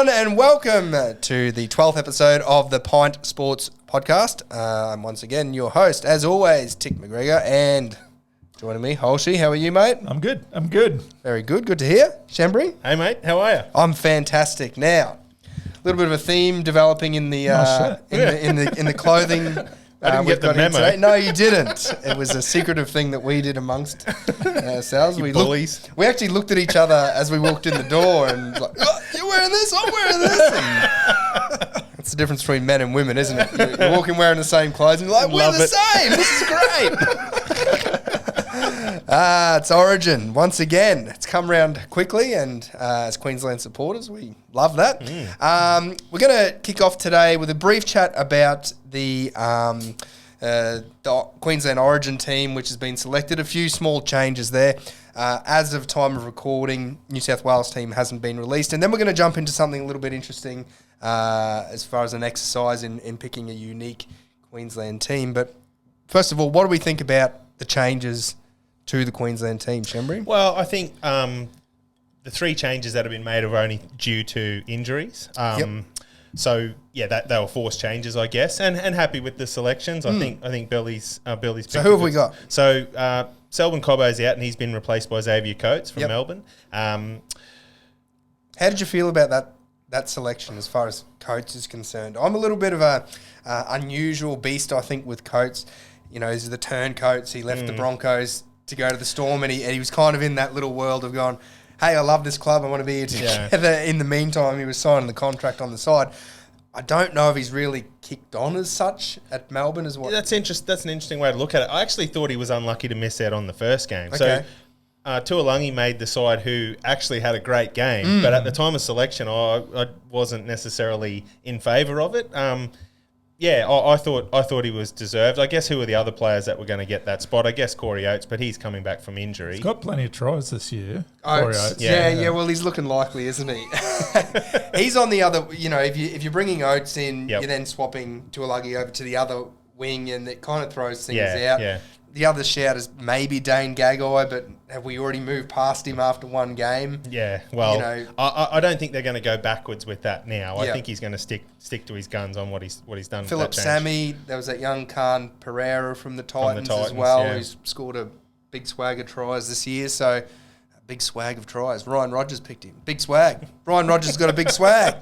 everyone, and welcome to the 12th episode of the Pint Sports Podcast. I'm once again your host, as always, Tick McGregor, and joining me, Holshy. How are you, mate? I'm good. Very good. Good to hear. Shambry? Hey, mate. How are you? I'm fantastic. Now, a little bit of a theme developing in the in the clothing. I didn't get the memo. No, you didn't. It was a secretive thing that we did amongst ourselves. You bullies. We actually looked at each other as we walked in the door and like, oh, you're wearing this, I'm wearing this. And that's the difference between men and women, isn't it? You're walking wearing the same clothes and you're like, we're the same. This is great. It's Origin once again. It's come round quickly, and as Queensland supporters, we love that. We're going to kick off today with a brief chat about the Queensland Origin team, which has been selected. A few small changes there. As of time of recording, New South Wales team hasn't been released. And then we're going to jump into something a little bit interesting as far as an exercise in picking a unique Queensland team. But first of all, what do we think about the changes to the Queensland team, Shembry? Well, I think the three changes that have been made are only due to injuries. So yeah, they were forced changes, I guess, and happy with the selections. I think Billy's. So who have we got? So Selwyn Cobbo's out, and he's been replaced by Xavier Coates from Melbourne. How did you feel about that selection as far as Coates is concerned? I'm a little bit of a unusual beast, I think, with Coates. You know, he's the turncoats. He left the Broncos to go to the Storm, and he was kind of in that little world of going, hey, I love this club, I want to be here together. Yeah. In the meantime, he was signing the contract on the side. I don't know if he's really kicked on as such at Melbourne as well. Yeah, that's an interesting way to look at it. I actually thought he was unlucky to miss out on the first game. Okay. So Tuolangi made the side who actually had a great game, but at the time of selection, I wasn't necessarily in favour of it. I thought he was deserved. I guess who were the other players that were going to get that spot? I guess Corey Oates, but he's coming back from injury. He's got plenty of tries this year. Corey Oates. Yeah. Well, he's looking likely, isn't he? He's on the other. You know, if you're bringing Oates in, you're then swapping Tuolangi over to the other wing, and it kind of throws things out. Yeah. The other shout is maybe Dane Gagai, but have we already moved past him after one game? Yeah, well, I don't think they're going to go backwards with that now. I think he's going to stick to his guns on what he's done. Philip Sammy, there was that young Khan Pereira from the Titans as well, who's scored a big swag of tries this year. So, a big swag of tries. Ryan Rogers picked him. Big swag. Ryan Rogers has got a big swag.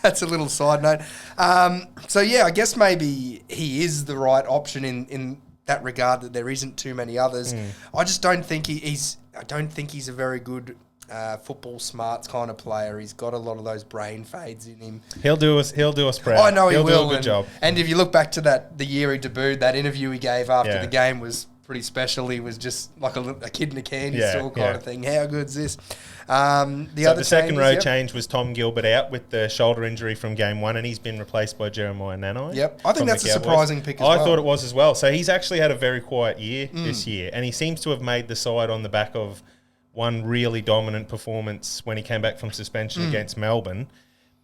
That's a little side note. I guess maybe he is the right option in that regard, that there isn't too many others. I just don't think he's a very good football smarts kind of player. He's got a lot of those brain fades in him. He'll do us proud. I know he'll do a good job. And if you look back to the year he debuted, that interview he gave after the game was pretty special. He was just like a kid in a candy store kind of thing. How good's this? The second row change was Tom Gilbert out with the shoulder injury from game one, and he's been replaced by Jeremiah Nanai. Yep, I think that's a surprising pick as well. I thought it was as well. So he's actually had a very quiet year this year, and he seems to have made the side on the back of one really dominant performance when he came back from suspension against Melbourne.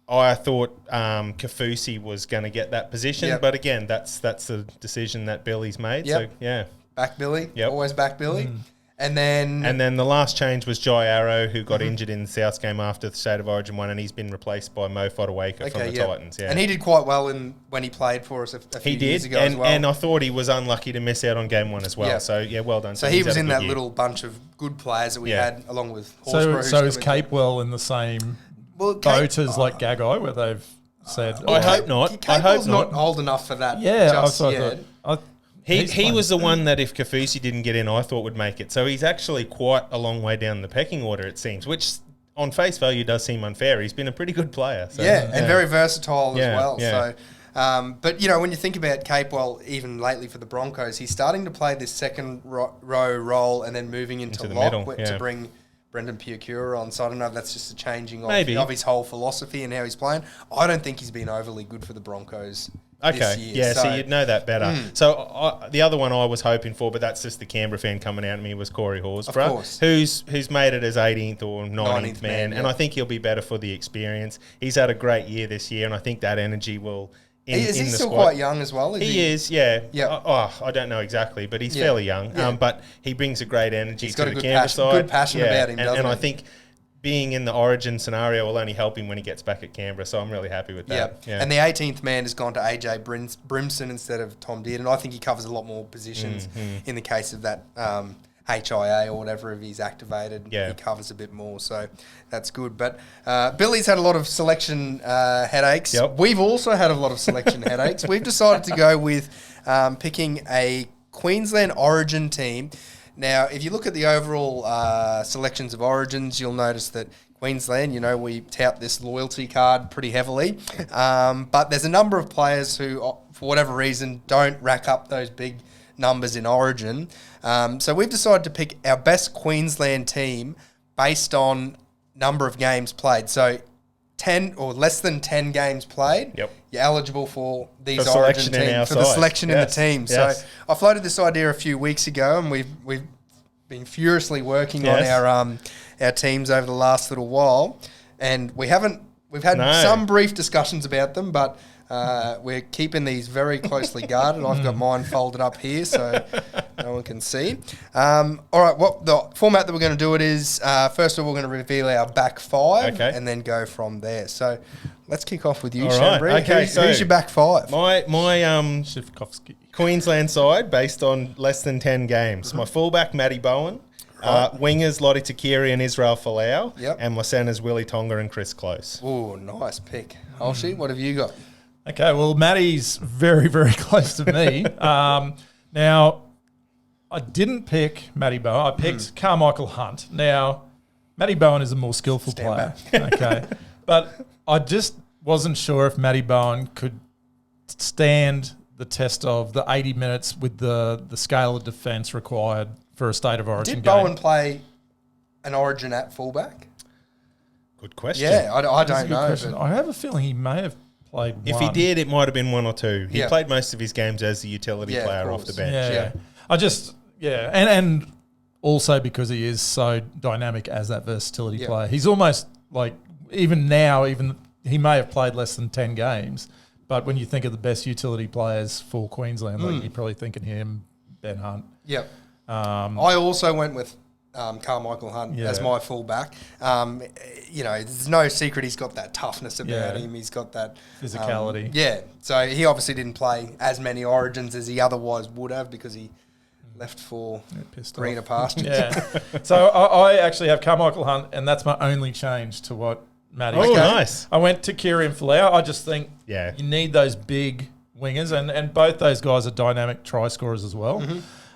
I thought Kafusi was going to get that position, but again, that's the decision that Billy's made. Yep. So yeah, back Billy. Yep. Always back Billy. And then the last change was Jai Arrow, who got injured in the South game after the State of Origin 1, and he's been replaced by Mo Fotuaika from the Titans. Yeah. And he did quite well when he played for us a few years ago as well. And I thought he was unlucky to miss out on game one as well. Yeah. So, well done. So he was in that little bunch of good players that we had, along with Horsburgh. So is Capewell in the boat as like Gagai, where they've said... I hope not. Capewell's not old enough for that just yet. He was the one that if Kafusi didn't get in, I thought would make it. So he's actually quite a long way down the pecking order, it seems, which on face value does seem unfair. He's been a pretty good player. So. And very versatile as well. Yeah. So, but, when you think about Capewell, even lately for the Broncos, he's starting to play this second row role and then moving into lock to bring Brendan Piacura on. So I don't know if that's just a changing of his whole philosophy and how he's playing. I don't think he's been overly good for the Broncos. Okay, yeah, so you'd know that better. So the other one I was hoping for, but that's just the Canberra fan coming out at me, was Corey Horsburgh, who's made it as 18th or 19th man, and I think he'll be better for the experience. He's had a great year this year, and I think that energy will Is he still quite young as well? He is, yeah. I don't know exactly, but he's fairly young. But he brings a great energy to the Canberra side. Good passion about him, doesn't he? And I think being in the Origin scenario will only help him when he gets back at Canberra. So I'm really happy with that. Yeah. And the 18th man has gone to AJ Brimson instead of Tom Dearden. I think he covers a lot more positions in the case of that HIA or whatever, if he's activated. He covers a bit more, so that's good. But Billy's had a lot of selection headaches. Yep. We've also had a lot of selection headaches. We've decided to go with picking a Queensland Origin team. Now, if you look at the overall selections of Origins, you'll notice that Queensland, we tout this loyalty card pretty heavily. But there's a number of players who, for whatever reason, don't rack up those big numbers in Origin. So we've decided to pick our best Queensland team based on number of games played. So 10 or less than 10 games played, you're eligible for these Origin teams, for the selection in the team. So I floated this idea a few weeks ago, and we've been furiously working on our teams over the last little while, and we've had some brief discussions about them, but we're keeping these very closely guarded. I've got mine folded up here so no one can see. All right, what the format that we're going to do it is, first of all, we're going to reveal our back five and then go from there. So let's kick off with you, Chambry. Who's your back five? My Queensland side, based on less than 10 games. My fullback, Matty Bowen. Wingers, Lottie Takiri and Israel Folau. And my centres, Willie Tonga and Chris Close. Oh, nice pick. Holsey, what have you got? Okay, well, Matty's very, very close to me. Now, I didn't pick Matty Bowen. I picked Carmichael Hunt. Now, Matty Bowen is a more skillful player. Okay. But I just wasn't sure if Matty Bowen could stand the test of the 80 minutes with the scale of defence required for a State of Origin game. Did Bowen play an Origin at fullback? Good question. Yeah, I don't know. I have a feeling he may have played one. If he did, it might have been one or two. He played most of his games as a utility player off the bench. And also because he is so dynamic as that versatility player. He's almost like, even now, he may have played less than 10 games, but when you think of the best utility players for Queensland, like you're probably thinking him, Ben Hunt. Yep. I also went with Carmichael Hunt as my fullback. There's no secret he's got that toughness about him. He's got that physicality. So he obviously didn't play as many Origins as he otherwise would have because he left for greener pastures. So I actually have Carmichael Hunt, and that's my only change to what Matty. Oh, nice. I went to Kiri and Folau. I just think you need those big wingers, and both those guys are dynamic try scorers as well.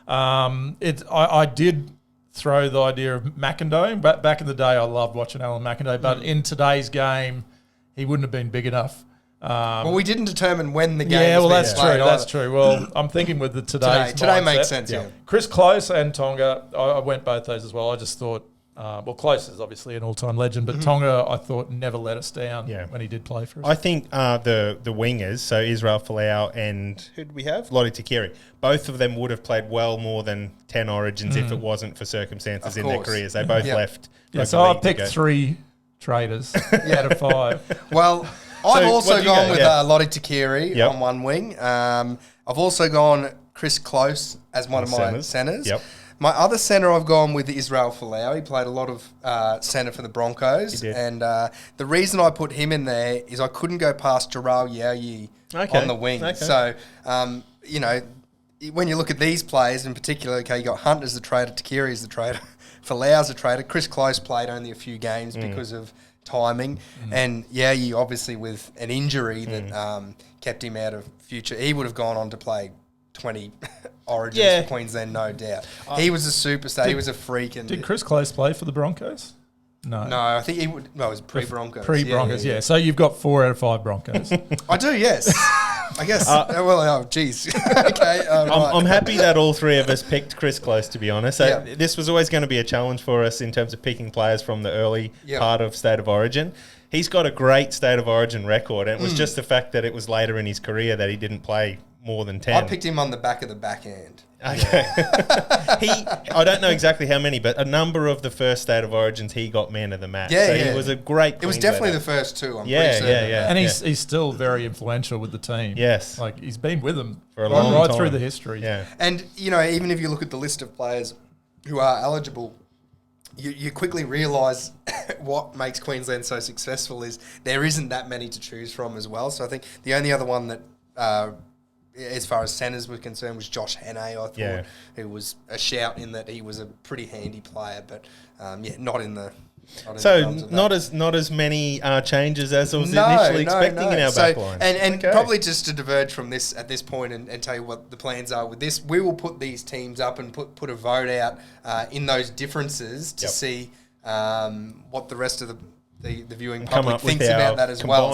I did throw the idea of McIndoe, but back in the day I loved watching Alan McIndoe, but in today's game he wouldn't have been big enough. Well, we didn't determine when the game was true. That's true. Well, I'm thinking with the today makes sense, Chris Close and Tonga, I went both those as well. I just thought, Close is obviously an all-time legend, but Tonga, I thought, never let us down when he did play for us. I think the wingers, so Israel Folau and who did we have? Lottie Takiri. Both of them would have played well more than 10 Origins if it wasn't for circumstances in their careers. They both left. So I picked 3 traders out of 5. Well, I've also gone with Lottie Takiri on one wing. I've also gone Chris Close as one of my centres. Yep. My other centre I've gone with Israel Folau. He played a lot of centre for the Broncos. And the reason I put him in there is I couldn't go past Jaral Yaoyi on the wing. Okay. So, when you look at these players in particular, you got Hunt as the trader, Takiri as the trader, Folau's the trader. Chris Close played only a few games because of timing. And Yaoyi, obviously, with an injury that kept him out of future, he would have gone on to play 20 Origins for Queensland, no doubt. He was a superstar. He was a freak. And did Chris Close play for the Broncos? No, I think he would. No, it was pre-Broncos. Pre-Broncos, yeah. So you've got 4 out of 5 Broncos. I do, yes. I guess. Okay. I'm happy that all 3 of us picked Chris Close, to be honest. This was always going to be a challenge for us in terms of picking players from the early part of State of Origin. He's got a great State of Origin record, and it was just the fact that it was later in his career that he didn't play more than 10. I picked him on the back of the back end. Okay. I don't know exactly how many, but a number of the first State of Origins, he got man of the match. He was a great It was definitely the first 2, I'm pretty certain. And he's still very influential with the team. Yes. Like, he's been with them for a long time. Right through the history. Yeah. And, even if you look at the list of players who are eligible you quickly realise what makes Queensland so successful is there isn't that many to choose from as well. So I think the only other one that, as far as centres were concerned, was Josh Hannay, I thought, who was a shout in that he was a pretty handy player, but not in the... Not as many changes as I was initially expecting in our back line. And probably just to diverge from this at this point and tell you what the plans are with this, we will put these teams up and put a vote out in those differences to see what the rest of the viewing public thinks about that as well.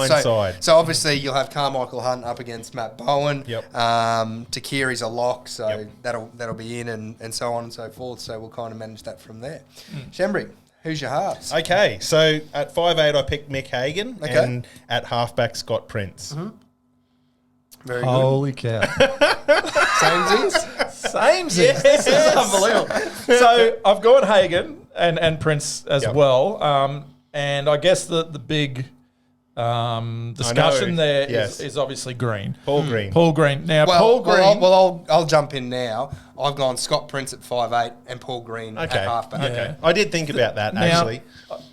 So obviously you'll have Carmichael Hunt up against Matt Bowen. Takiri's a lock, so that'll be in and so on and so forth. So we'll kind of manage that from there. Shembri, who's your halves? Okay, so at 5'8", I picked Mick Hagan, and at halfback, Scott Prince. Very Holy cow. Samesies? Yes. This is unbelievable. So I've gone Hagan and Prince as well. And I guess the big discussion there is obviously Green. Paul Green. Paul Green. Now, Paul Green... I'll jump in now. I've gone Scott Prince at 5'8" and Paul Green at halfback. Okay. I did think about that, actually.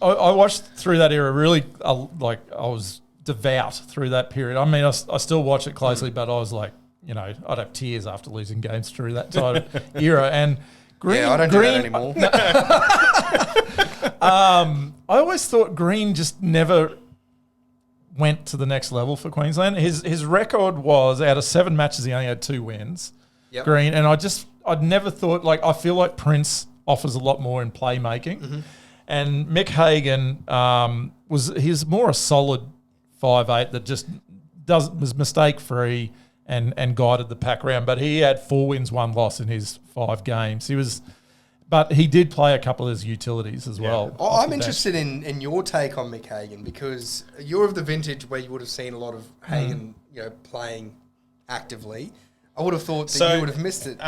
I watched through that era really, I was devout through that period. I mean, I still watch it closely, but I was like, I'd have tears after losing games through that type of era. And Green... I don't do that anymore. I always thought Green just never went to the next level for Queensland. His record was, out of 7 matches, he only had 2 wins. Green, and I'd never thought, I feel like Prince offers a lot more in playmaking. And Mick Hagan he's more a solid 5'8" that just was mistake free and guided the pack round. But he had 4 wins, 1 loss in his 5 games. But he did play a couple of his utilities as well. I'm interested in your take on Mick Hagan, because you're of the vintage where you would have seen a lot of Hagan, playing actively. I would have thought that you would have missed it.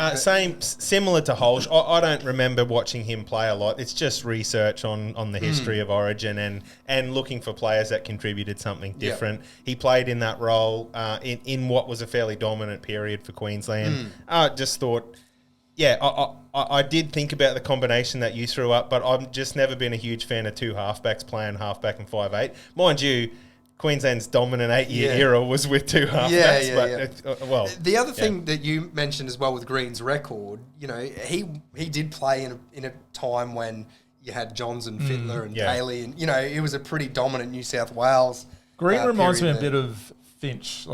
Similar to Holsch. I don't remember watching him play a lot. It's just research on the history of Origin and looking for players that contributed something different. He played in that role in what was a fairly dominant period for Queensland. I just thought... I did think about the combination that you threw up, but I've just never been a huge fan of 2 halfbacks playing halfback and 5'8". Mind you, Queensland's dominant 8-year era was with 2 halfbacks. The other thing that you mentioned as well with Green's record, he did play in a time when you had Johns and Fittler and Daly, and it was a pretty dominant New South Wales. Green reminds me a bit of Finch,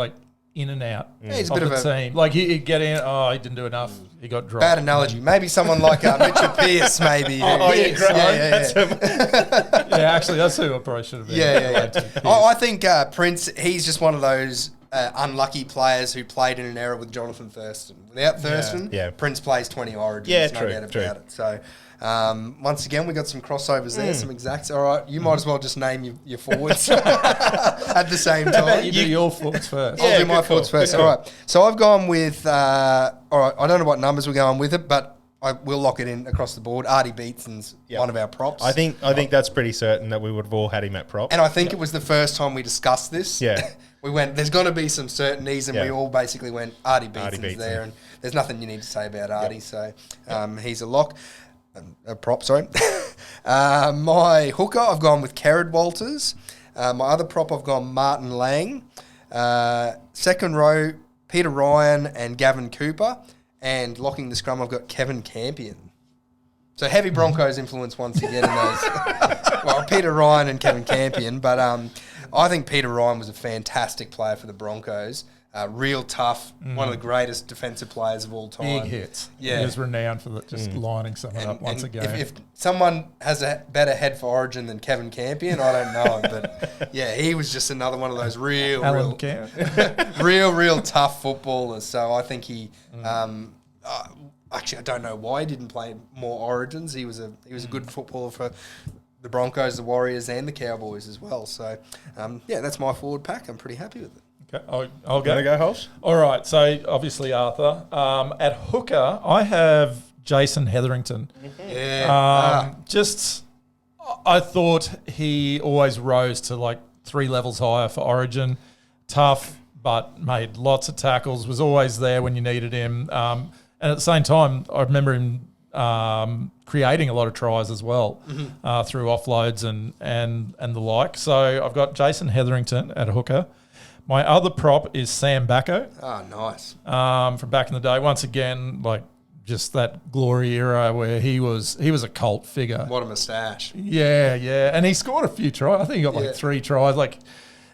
in and out he's of the team. He'd get in, he didn't do enough, he got dropped. Bad analogy. Maybe someone like Mitchell Pearce, maybe. Great. Actually, that's who I probably should have been. I think Prince, he's just one of those unlucky players who played in an era with Jonathan Thurston. Without Thurston, Prince plays 20 Origins, no doubt about it. So... once again, we got some crossovers there, some exacts. All right, you might as well just name your forwards at the same time. You do your forwards first. I'll do my forwards first. All right. So I've gone with, all right, I don't know what numbers we're going with it, but I will lock it in across the board. Artie Beetson's one of our props. I think that's pretty certain that we would have all had him at prop. And I think it was the first time we discussed this. We went, there's going to be some certainties, and we all basically went, Artie Beetson's there, and there's nothing you need to say about Artie, so he's a lock. A prop, sorry. My hooker, I've gone with Kerrod Walters. My other prop, I've gone Martin Lang. Second row, Peter Ryan and Gavin Cooper. And locking the scrum, I've got Kevin Campion. So heavy Broncos influence once again in those. Well, Peter Ryan and Kevin Campion. But I think Peter Ryan was a fantastic player for the Broncos. Real tough, one of the greatest defensive players of all time. Big hits. Yeah. He was renowned for just lining someone up once again. If someone has a better head for Origin than Kevin Campion, I don't know. But he was just another one of those real tough footballers. So I think he, actually, I don't know why he didn't play more Origins. He was a good footballer for the Broncos, the Warriors, and the Cowboys as well. So that's my forward pack. I'm pretty happy with it. Okay, I'll go. Go, Holsh? All right, so obviously Arthur. At hooker, I have Jason Hetherington. I thought he always rose to 3 levels higher for Origin. Tough, but made lots of tackles, was always there when you needed him. And at the same time, I remember him creating a lot of tries as well through offloads and the like. So I've got Jason Hetherington at hooker. My other prop is Sam Bacco. Oh, nice. From back in the day. Once again, like just that glory era where he was a cult figure. What a moustache. Yeah, and he scored a few tries. I think he got like 3 tries. Like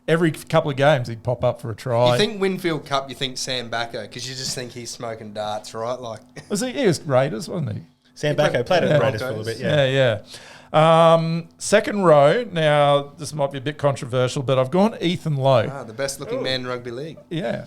every couple of games, he'd pop up for a try. You think Winfield Cup, you think Sam Bacco, because you just think he's smoking darts, right? Like, he was Raiders, wasn't he? Sam Bacco played at the Raiders for a little bit, Yeah. Second row, now this might be a bit controversial, but I've gone Ethan Lowe. the best looking man in rugby league. Yeah.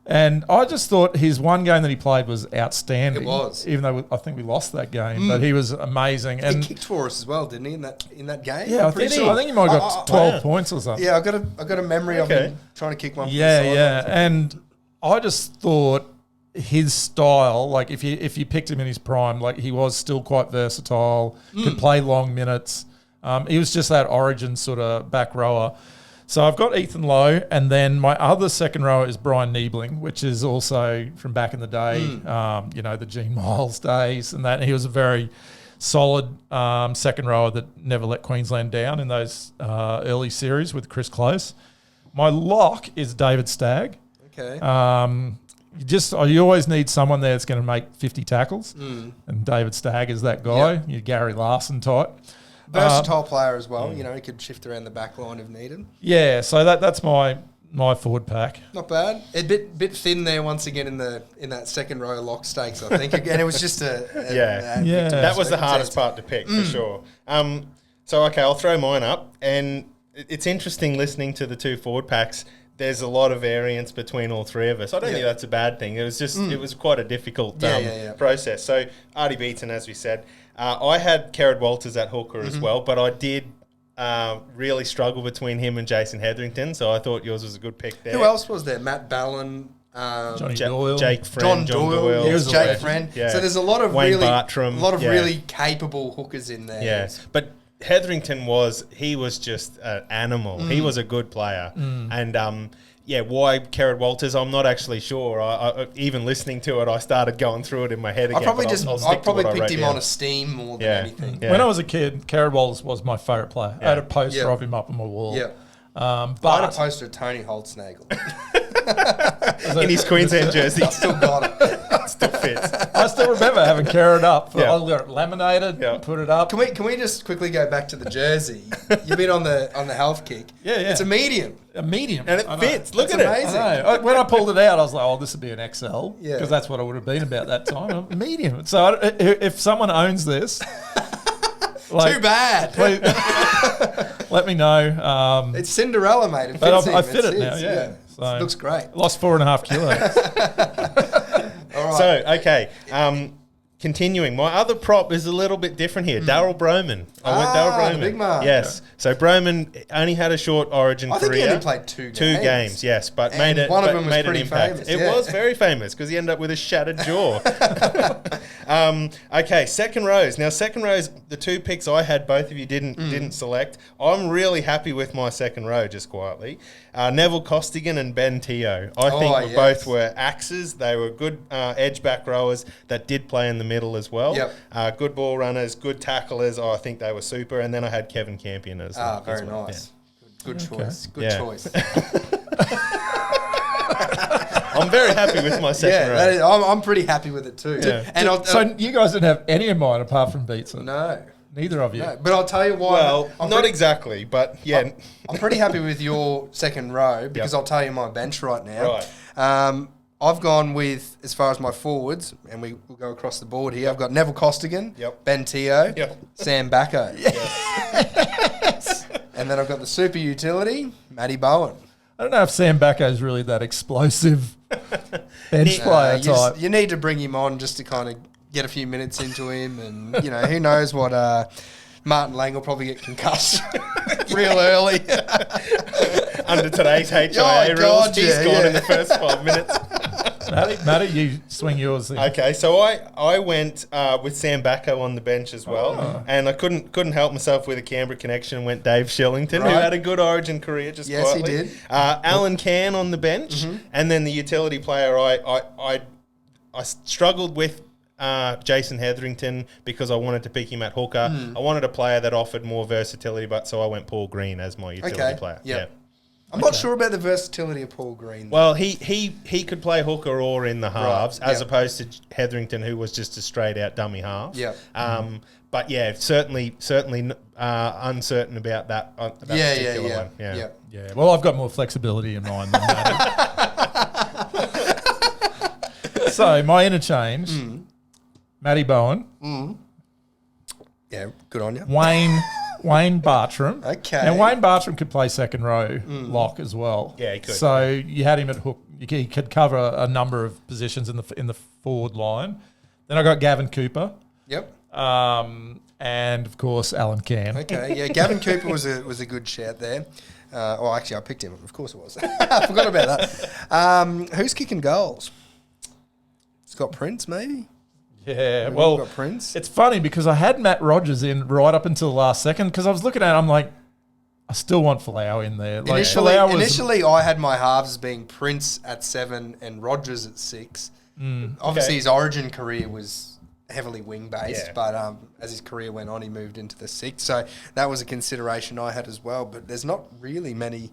And I just thought his one game that he played was outstanding. It was. Even though I think we lost that game, but he was amazing. And he kicked for us as well, didn't he, in that game? yeah, I think he might have got 12 points or something. Yeah, I got a memory of him trying to kick one. Yeah. And I just thought his style, like if you picked him in his prime, like he was still quite versatile, could play long minutes. He was just that origin sort of back rower. So I've got Ethan Lowe, and then my other second rower is Brian Niebling, which is also from back in the day, the Gene Miles days and that. And he was a very solid second rower that never let Queensland down in those early series with Chris Close. My lock is David Stagg. Okay. You always need someone there that's going to make 50 tackles, and David Stagg is that guy. You're Gary Larson type. Versatile player as well. He could shift around the back line if needed. Yeah, so that's my forward pack. Not bad. A bit thin there once again in that second row lock stakes, I think. Again, it was just that was the hardest part to pick for sure. I'll throw mine up, and it's interesting listening to the 2 forward packs. There's a lot of variance between all 3 of us. I don't think that's a bad thing. It was just it was quite a difficult process. So Artie Beaton, as we said, I had Kerrod Walters at hooker as well, but I did really struggle between him and Jason Hetherington. So I thought yours was a good pick there. Who else was there? Matt Ballon. Johnny Doyle. Jake Friend. John Doyle. Doyle. Jake Friend. Yeah. So there's a lot of Wayne Bartram. really capable hookers in there. Yeah, but Hetherington was just an animal. He was a good player. And why Kerrod Walters, I'm not actually sure. I even listening to it, I started going through it in my head again. I probably picked him on esteem more than anything. Yeah. When I was a kid, Kerrod Walters was my favourite player. I had a poster of him up on my wall. Yeah. But I had a poster of Tony Holtznagel. In his Queensland jersey. I still got it. Still fits. I still remember having Kerrod up. I got it laminated, put it up. Can we just quickly go back to the jersey? You've been on the health kick. Yeah. It's a medium. A medium. And it fits. Look at amazing. it. When I pulled it out, I was like, this would be an XL. Yeah. Because that's what it would have been about that time. A medium. So if someone owns this... Too bad. Please, let me know. It's Cinderella, mate. It but fits I fit it now, yeah. So it looks great. Lost 4.5 kilos. All right. So, okay. Continuing, my other prop is a little bit different here. Daryl Broman. I went Daryl Broman. The big man. Yes. So Broman only had a short Origin career. I think he only played 2 games. 2 games, yes, but And one of them was pretty famous, It was very famous because he ended up with a shattered jaw. Okay, second rows. Now, second rows, the 2 picks I had, both of you didn't select. I'm really happy with my second row, just quietly. Neville Costigan and Ben Teo. I think both were axes. They were good edge back rowers that did play in the middle as well. Yep. Good ball runners, good tacklers. I think they were super. And then I had Kevin Campion as well. Very nice. Yeah. Good choice. Good choice. I'm very happy with my second row. I'm pretty happy with it too. Yeah. And so you guys didn't have any of mine apart from Beatson? No. Neither of you. No, but I'll tell you why. Well, not exactly, but yeah. I'm pretty happy with your second row because I'll tell you my bench right now. Right. I've gone with, as far as my forwards, and we'll go across the board here, I've got Neville Costigan, Ben Teo, Sam Bacco. Yes. And then I've got the super utility, Matty Bowen. I don't know if Sam Bacco is really that explosive bench player type. You need to bring him on just to kind of get a few minutes into him, and who knows what Martin Lang will probably get concussed real early under today's HIA rules. He's gone in the first 5 minutes. Matty, you swing yours then. Okay, so I went with Sam Bacco on the bench as well, and I couldn't help myself with a Canberra connection and went Dave Shillington, who had a good Origin career, just quietly. Yes, he did. Alan Cann on the bench, and then the utility player I struggled with Jason Hetherington because I wanted to pick him at hooker. I wanted a player that offered more versatility, but so I went Paul Green as my utility player. Yep. Yeah. I'm not sure about the versatility of Paul Green. Well, he could play hooker or in the halves, as opposed to Hetherington, who was just a straight out dummy half. Yeah. But yeah, certainly uncertain about that. Particular one. Yeah. Well, I've got more flexibility in mind than that. So my interchange, Matty Bowen. Yeah, good on you. Wayne Bartram. Okay. And Wayne Bartram could play second row lock as well. Yeah, he could. So you had him at hook. He could cover a number of positions in the forward line. Then I got Gavin Cooper. Yep. And of course Alan Cann. Okay. Yeah, Gavin Cooper was a good shout there. Actually, I picked him. Of course it was. I forgot about that. Who's kicking goals? Scott Prince, maybe. Yeah, well, got Prince. It's funny because I had Matt Rogers in right up until the last second because I was looking at it, I'm like, I still want Folau in there. Like, initially, I had my halves as being Prince at 7 and Rogers at 6. Obviously, his Origin career was heavily wing-based, but as his career went on, he moved into the 6. So that was a consideration I had as well. But there's not really many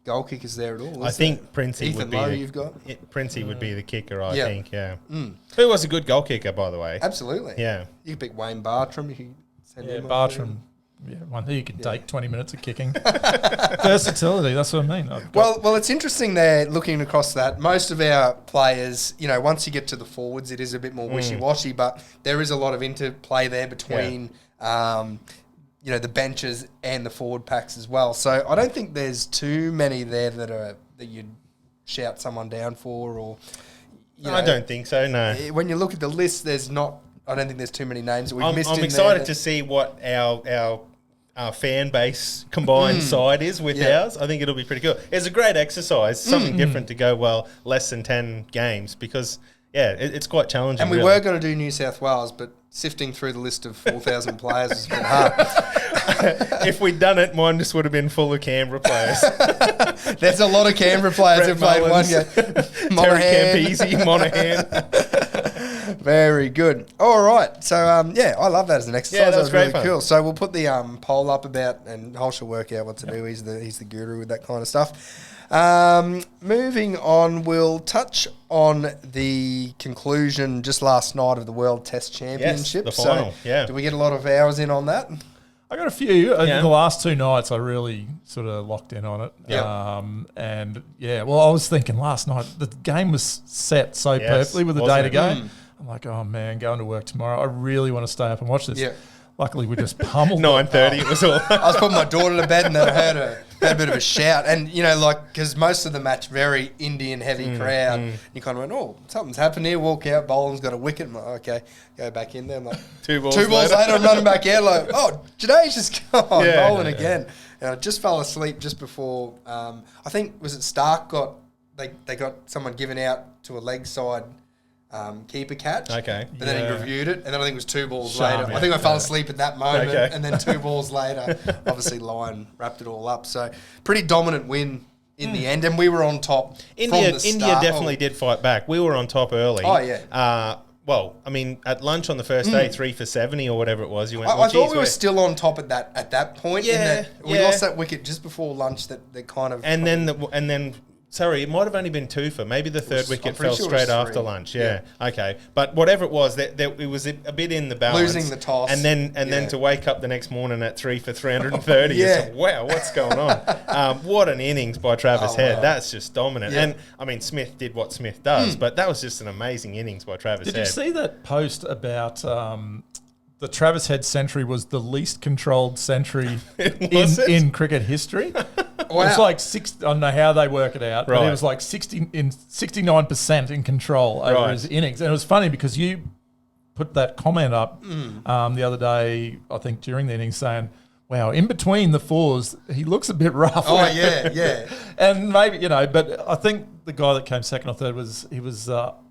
goal kickers there at all. I think Princey would be you've got. Princey would be the kicker, I think. Yeah. Who was a good goal kicker, by the way? Absolutely. Yeah. You could pick Wayne Bartram. You could send him Bartram. Yeah, one who you can take 20 minutes of kicking. Versatility, that's what I mean. Well, it's interesting there looking across that. Most of our players, once you get to the forwards, it is a bit more wishy-washy, but there is a lot of interplay there between the benches and the forward packs as well. So I don't think there's too many there that you'd shout someone down for, or I don't think so. No. When you look at the list, there's not. I don't think there's too many names that we've missed. I'm excited to see what our fan base combined side is with ours. I think it'll be pretty cool. It's a great exercise, something different to go less than 10 games because. Yeah, it's quite challenging. And we were going to do New South Wales, but sifting through the list of 4,000 players has been hard. If we'd done it, mine just would have been full of Canberra players. There's a lot of Canberra players who played one game. Terry Campese, Monaghan. Very good. All right. So, I love that as an exercise. Yeah, that was really great cool. So we'll put the poll up and Holsh will work out what to do. He's the guru with that kind of stuff. Moving on, we'll touch on the conclusion just last night of the World Test Championship. Yes, the final, Did we get a lot of hours in on that? I got a few. The last 2 nights, I really sort of locked in on it. Yeah. I was thinking last night, the game was set so perfectly with the day to go. I'm like, oh man, going to work tomorrow. I really want to stay up and watch this. Yeah. Luckily, we just pummeled 9:30 it was all. I was putting my daughter to bed and then I heard a bit of a shout. And, because most of the match, very Indian heavy crowd. You kind of went, oh, something's happened here. Walk out, Boland's got a wicket. I'm like, okay, go back in there. I'm like, two balls later, I'm running back out like, oh, Janae's just gone bowling again. And I just fell asleep just before, I think, was it Stark they got someone given out to a leg side keeper catch. Okay. And then he reviewed it, and then I think it was 2 balls later. Yeah. I think I fell asleep at that moment, and then 2 balls later, obviously Lyon wrapped it all up. So pretty dominant win in the end, and we were on top from the start. India definitely did fight back. We were on top early. Oh, yeah. At lunch on the first day, 3 for 70 or whatever it was, you went, I thought we were still on top at that point. Yeah. We lost that wicket just before lunch that kind of... Sorry, it might have only been 2 for. Maybe the third wicket fell straight after lunch. Yeah. Okay. But whatever it was, it was a bit in the balance. Losing the toss. And then to wake up the next morning at 3 for 330. It's like, wow, what's going on? What an innings by Travis Head. Wow. That's just dominant. Yeah. And, Smith did what Smith does, but that was just an amazing innings by Travis Head. Did you see that post about... the Travis Head century was the least controlled century in cricket history. Wow. It was like I don't know how they work it out, but it was like 69% in control over his innings. And it was funny because you put that comment up the other day, I think during the innings, saying, wow, in between the fours, he looks a bit rough. Oh, yeah. And maybe, but I think the guy that came second or third was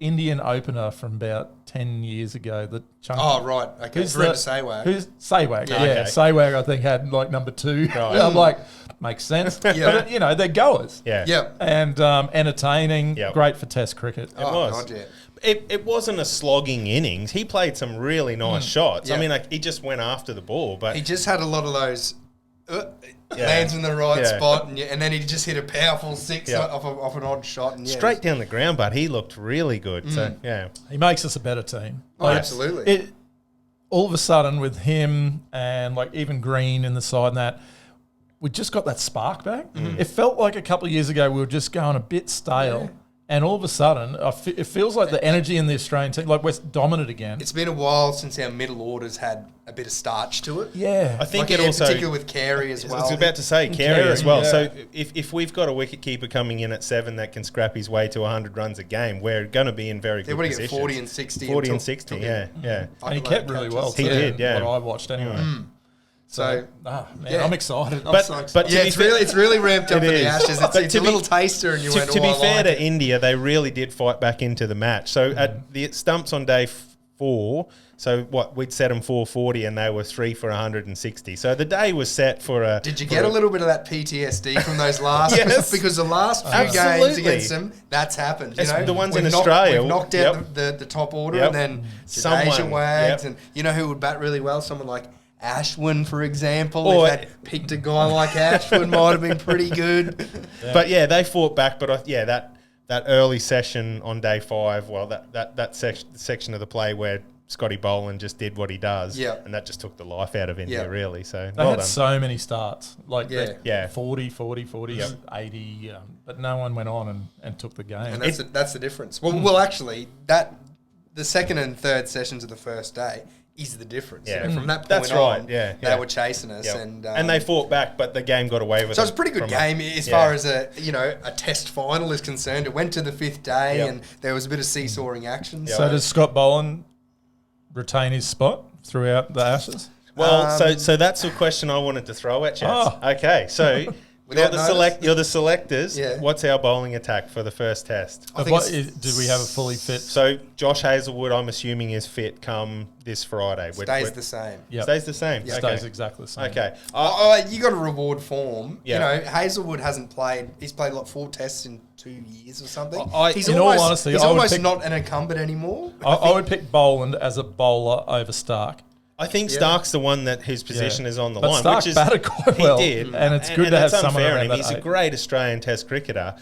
Indian opener from about 10 years ago. The chunky. Oh, right. Okay. Brenda Saywag. Who's Saywag? Yeah, Yeah, okay. Saywag I think had like number 2. Right. I'm like, makes sense. But you know, they're goers. Yeah. Yep. And entertaining, Yep. great for Test cricket. It was. God, yeah. It wasn't a slogging innings. He played some really nice shots. Yeah. I mean, like, he just went after the ball, but He just had a lot of those. Lands in the right Yeah. spot, and then he just hit a powerful 6 Yeah. off an odd shot. And straight down the ground, but he looked really good. So, yeah. He makes us a better team. Oh, absolutely. All of a sudden with him and like even Green in the side and that, we just got that spark back. It felt like a couple of years ago we were just going a bit stale. And all of a sudden, it feels like the energy in the Australian team, like we're dominant again. It's been a while since our middle orders had a bit of starch to it. Yeah. I think Like, it in also... particular with Carey as well. I was about to say Carey as well. yeah. So if we've got a wicketkeeper coming in at 7 that can scrap his way to 100 runs a game, we're going to be in very They good would have positions. got 40 and 60. 40 and took 60, him. yeah. And he kept really well. He too, did, yeah. What I watched anyway. So, man, yeah. I'm excited. But- so excited. but- to yeah, be it's really ramped up It for the is. Ashes. But It's to a be- little taster, and you went, To be I fair like to it. India, they really did fight back into the match. So at the stumps on day 4, so what, we'd set them 440 and they were 3 for 160. So the day was set for a... Did you get a little bit of that PTSD from those last? Yes. Because the last few games Absolutely. against them, that's happened. You It's know, the ones We've in Australia. We've knocked out Yep. the top order, Yep. and then Someone, Jadeja Wags, yep. and you know who would bat really well? Someone like Ashwin, for example. Or- If they'd picked a guy like Ashwin, might have been pretty good. But yeah, they fought back. But that early session on day 5, well, that section of the play where Scotty Boland just did what he does, Yeah. and that just took the life out of India, Yeah. really. So They well had done. so many starts, like Yeah. 40, Yep. 80, but no one went on and took the game. And that's the difference. Well, actually, the second and third sessions of the first day is the difference. Yeah. You know, from that point That's on, right, yeah, they yeah. were chasing us, Yep. and they fought back, but the game got away with so it. it's a pretty good game as far as a test final is concerned. It went to the 5th day, Yep. and there was a bit of seesawing action. So does Scott Boland retain his spot throughout the Ashes? Well, so that's a question I wanted to throw at you. Oh. Okay, so Without notice? you're the selectors. Yeah. What's our bowling attack for the first test? I think Do we have a fully fit? So Josh Hazlewood, I'm assuming, is fit come this Friday. stays the same. Yep. Stays the same. Yeah. Stays Okay. exactly the same. Okay. You got to reward form. Yeah. You know, Hazelwood hasn't played. He's played like 4 tests in 2 years or something. He's in all honesty, he's I would almost pick- not an incumbent anymore. I would pick Boland as a bowler over Stark. I think Stark's the one that his position is on the But line, Stark which is batted quite well, He did, and it's good to have that's someone unfair on around him. that He's a eight. great Australian Test cricketer.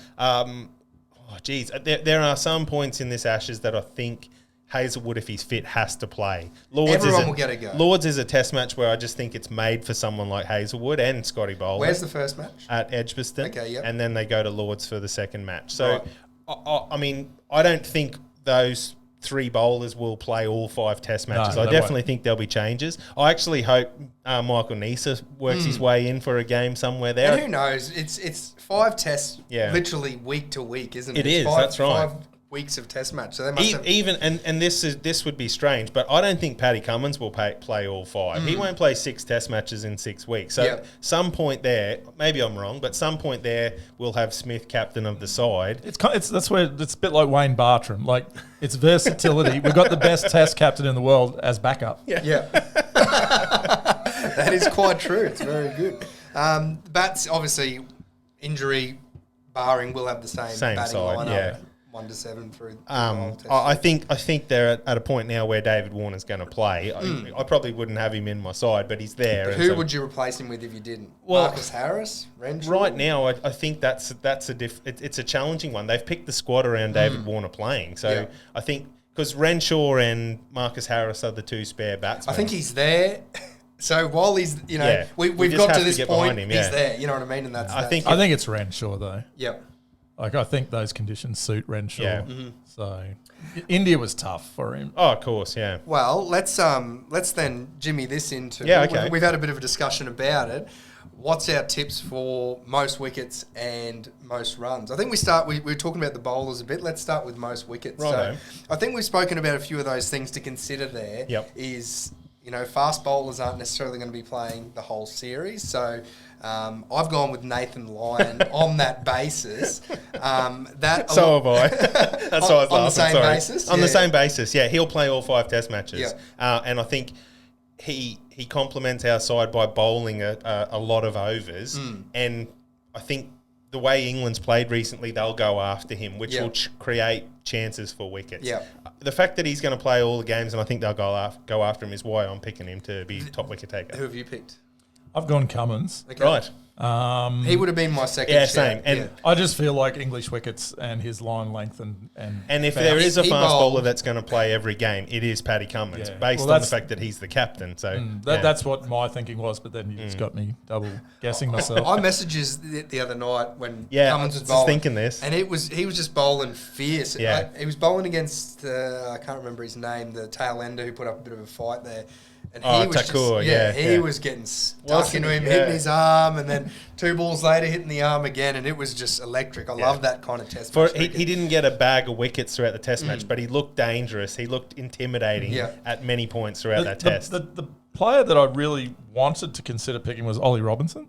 There are some points in this Ashes that I think Hazelwood, if he's fit, has to play. Everyone will get a go. Lords is a Test match where I just think it's made for someone like Hazelwood and Scotty Boland. Where's the first match? At Edgbaston. Okay, yep. And then they go to Lords for the second match. So, Right. I mean, I don't think those 3 bowlers will play all 5 Test matches. No, I they definitely won't. think there'll be changes. I actually hope Michael Neser works his way in for a game somewhere there. And who knows? It's 5 tests, Yeah. literally week to week, isn't it? It It's is, that's right. 5 weeks of Test match. So they must have. Even and this would be strange, but I don't think Paddy Cummins will play all 5. He won't play 6 Test matches in 6 weeks. So Yep. some point there, maybe I'm wrong, but some point there we'll have Smith captain of the side. That's where it's a bit like Wayne Bartram. Like it's versatility. We've got the best Test captain in the world as backup. Yeah. That is quite true. It's very good. Bats, obviously, injury barring, will have the same batting side, lineup. yeah. 1 to 7 through the whole Test. I think they're at a point now where David Warner's going to play. I probably wouldn't have him in my side, but he's there. and Who so- would you replace him with if you didn't? Well, Marcus Harris? Renshaw? Right now, I think it's a challenging one. They've picked the squad around David Warner playing, so Yeah. I think because Renshaw and Marcus Harris are the 2 spare batsmen. I think he's there. So while he's, Yeah. We we've just got have to to this get point, behind him, he's yeah. there. You know what I mean? And that's, I think I think it's Renshaw though. Yep. Like I think those conditions suit Renshaw. Yeah. So India was tough for him. Oh, of course, yeah. Well, let's then jimmy this into. Yeah, okay. We've had a bit of a discussion about it. What's our tips for most wickets and most runs? I think we were talking about the bowlers a bit. Let's start with most wickets. Righto. So I think we've spoken about a few of those things to consider there. Yep. Is fast bowlers aren't necessarily going to be playing the whole series. So I've gone with Nathan Lyon on that basis. So have I. That's why I was laughing. On the same basis? On the same basis, yeah. He'll play all 5 Test matches. Yeah. And I think he complements our side by bowling a lot of overs. And I think the way England's played recently, they'll go after him, which will create chances for wickets. Yeah. The fact that he's going to play all the games and I think they'll go after him is why I'm picking him to be top wicket taker. Who have you picked? I've gone Cummins. Okay. Right. He would have been my second. Yeah, shout. same. And I just feel like English wickets and his line length and if bounce. there is a He fast bowled- bowler that's going to play every game, it is Paddy Cummins, Yeah. based Well, on the that's- fact that he's the captain. So That's what my thinking was, but then you just got me double guessing myself. I messages the other night when Yeah, Cummins I was was bowling, thinking this. and he was just bowling fierce. Yeah. Like, he was bowling against I can't remember his name, the tail ender who put up a bit of a fight there. And he was Takur, he was getting stuck Wasn't into him, he? hitting Yeah. his arm, and then 2 balls later hitting the arm again, and it was just electric. I love that kind of test match He cricket. didn't get a bag of wickets throughout the Test match, but he looked dangerous. He looked intimidating at many points throughout that Test. The player that I really wanted to consider picking was Ollie Robinson,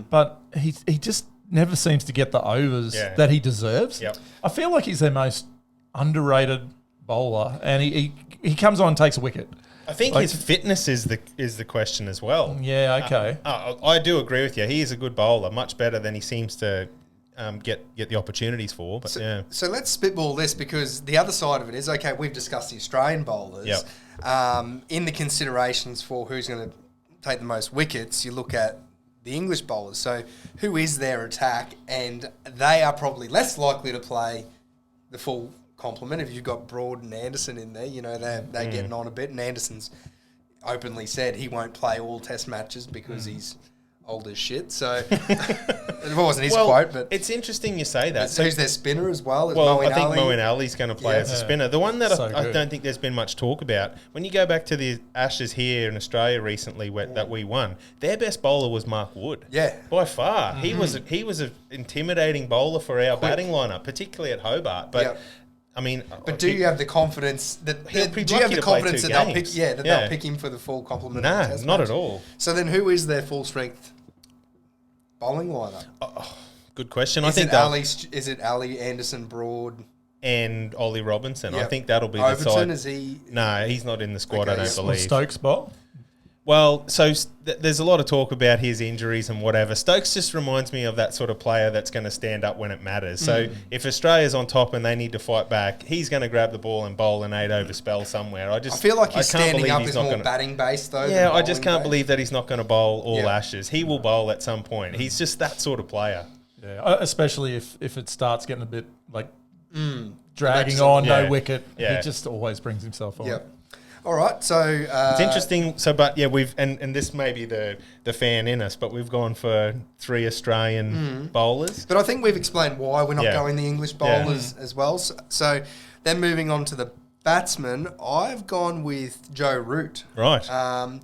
but he just never seems to get the overs that he deserves. Yep. I feel like he's their most underrated bowler, and he comes on and takes a wicket. I think his fitness is the question as well. Yeah, okay. I do agree with you. He is a good bowler, much better than he seems to get the opportunities for. But So let's spitball this, because the other side of it is, okay, we've discussed the Australian bowlers. Yep. In the considerations for who's going to take the most wickets, you look at the English bowlers. So who is their attack? And they are probably less likely to play the full complement. If you've got Broad and Anderson in there, they're getting on a bit. And Anderson's openly said he won't play all Test matches because he's old as shit. So it wasn't his quote, but it's interesting you say that. so who's their spinner as well? Is Well, Moeen I think Ali? Moeen Ali's going to play as a spinner. The one that So I good. don't think there's been much talk about, when you go back to the Ashes here in Australia recently that we won, their best bowler was Mark Wood. Yeah. By far. He was an intimidating bowler for our batting lineup, particularly at Hobart. But, I mean... But do you have the confidence that... He'll be do you have lucky the to play confidence 2 that they'll games. pick... they'll pick him for the full complement of the No, Test not match? at all. So then who is their full-strength bowling lineup? Good question. Is it Ali, Anderson, Broad... and Ollie Robinson. I Yep. think that'll be the Overton, side. is he... No, he's not in the squad, Okay, I don't yeah. believe. Stokes bowl. Well, so there's a lot of talk about his injuries and whatever. Stokes just reminds me of that sort of player that's going to stand up when it matters. So if Australia's on top and they need to fight back, he's going to grab the ball and bowl an 8-over spell somewhere. I feel like his can't standing believe up he's is not more gonna- batting based though. Yeah, than I just bowling can't based. believe that he's not going to bowl all Yeah. Ashes. He will bowl at some point. He's just that sort of player. Yeah, especially if it starts getting a bit like dragging Matches on, Yeah. no wicket. Yeah. He just always brings himself on. Yeah. All right, so... It's interesting. So, but yeah, we've and this may be the fan in us, but we've gone for 3 Australian bowlers. But I think we've explained why we're not Yeah. going the English bowlers as well. So then moving on to the batsmen, I've gone with Joe Root. Right. I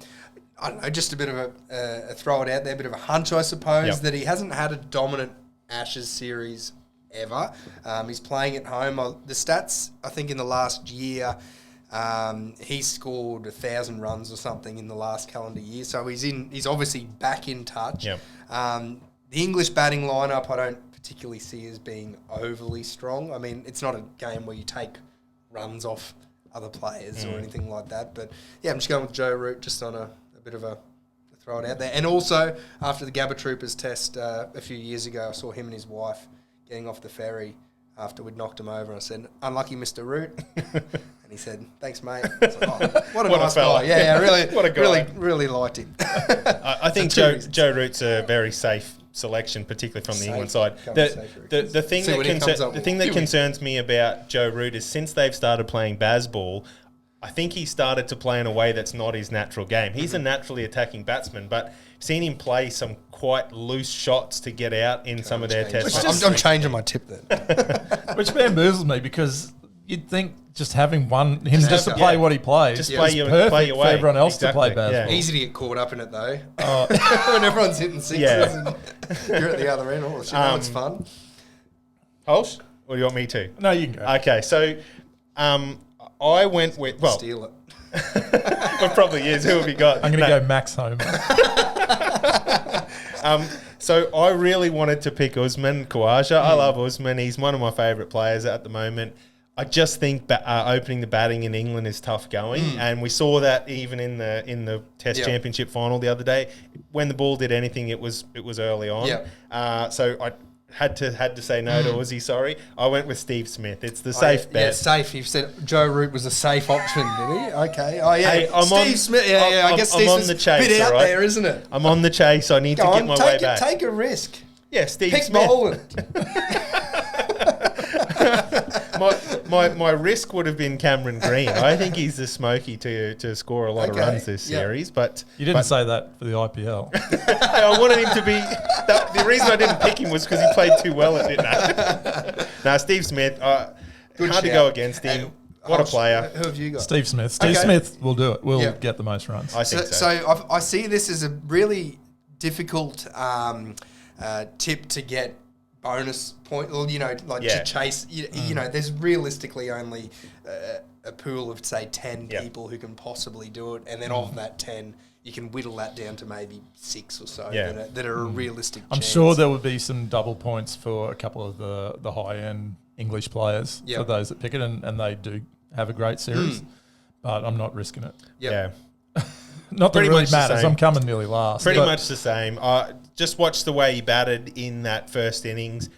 don't know, just a bit of a throw it out there, a bit of a hunch, I suppose, Yep. that he hasn't had a dominant Ashes series ever. He's playing at home. The stats, I think, in the last year, he scored 1,000 runs or something in the last calendar year. So he's obviously back in touch. Yep. The English batting lineup, I don't particularly see as being overly strong. I mean, it's not a game where you take runs off other players or anything like that. But yeah, I'm just going with Joe Root, just on a bit of a throw it out there. And also, after the Gabba Troopers test a few years ago, I saw him and his wife getting off the ferry after we'd knocked him over. I said, "Unlucky, Mr. Root." And he said, "Thanks, mate." I was like, "Oh, what a nice fella. guy. Yeah, really, What a guy. really liked him. I think For two reasons. Joe Root's a very safe selection, particularly from the Safe. England side. Can't The, be safer. the thing See that what he comes up the with. thing that Here we- concerns me about Joe Root is since they've started playing Bazball, I think he started to play in a way that's not his natural game. He's a naturally attacking batsman, but seen him play some quite loose shots to get out in some of their test matches. I'm changing my tip then. Which bamboozles me because you'd think just having him just to Yeah. play what he plays Just is play your perfect way. for everyone else Exactly, to play yeah. baseball. Easy to get caught up in it though. When everyone's hitting sixes Yeah. and you're at the other end. Oh, shit, that looks fun. Holsh? Or do you want me to? No, you can go. Okay, so I went with... Well, Steal it. It probably is. Who have you got? I'm going to go Max Homer. So I really wanted to pick Usman Khawaja. I love Usman. He's one of my favourite players at the moment. I just think opening the batting in England is tough going, and we saw that even in the Test Championship final the other day. When the ball did anything, it was early on. So I had to say no to Uzi. Sorry, I went with Steve Smith. It's the safe bet. Yeah, safe. You said Joe Root was a safe option, did he? Okay. Oh yeah. Hey, Steve Smith. Yeah, I guess Steve I'm on Smith's the chase, a bit out all right? there, isn't it? I'm on the chase. I need to get my way back. Take a risk. Yeah, Steve Pick Smith. Boland. My risk would have been Cameron Green. I think he's the smoky to score a lot of runs this series. But You didn't say that for the IPL. I wanted him to be. The reason I didn't pick him was because he played too well at it. Now, Steve Smith, hard to go against him. What a player. Who have you got? Steve Smith. Steve Smith will do it. Will get the most runs. I think so. So I see this as a really difficult tip to get bonus point. Well, to chase. You know, there's realistically only a pool of say 10 people who can possibly do it, and then of that 10, you can whittle that down to maybe 6 or so that are a realistic. I'm sure there would be some double points for a couple of the high end English players for those that pick it, and they do have a great series. But I'm not risking it. Yeah. Not that Pretty it really much the matters. same. I'm coming nearly last. Pretty much the same. Just watch the way he batted in that first innings.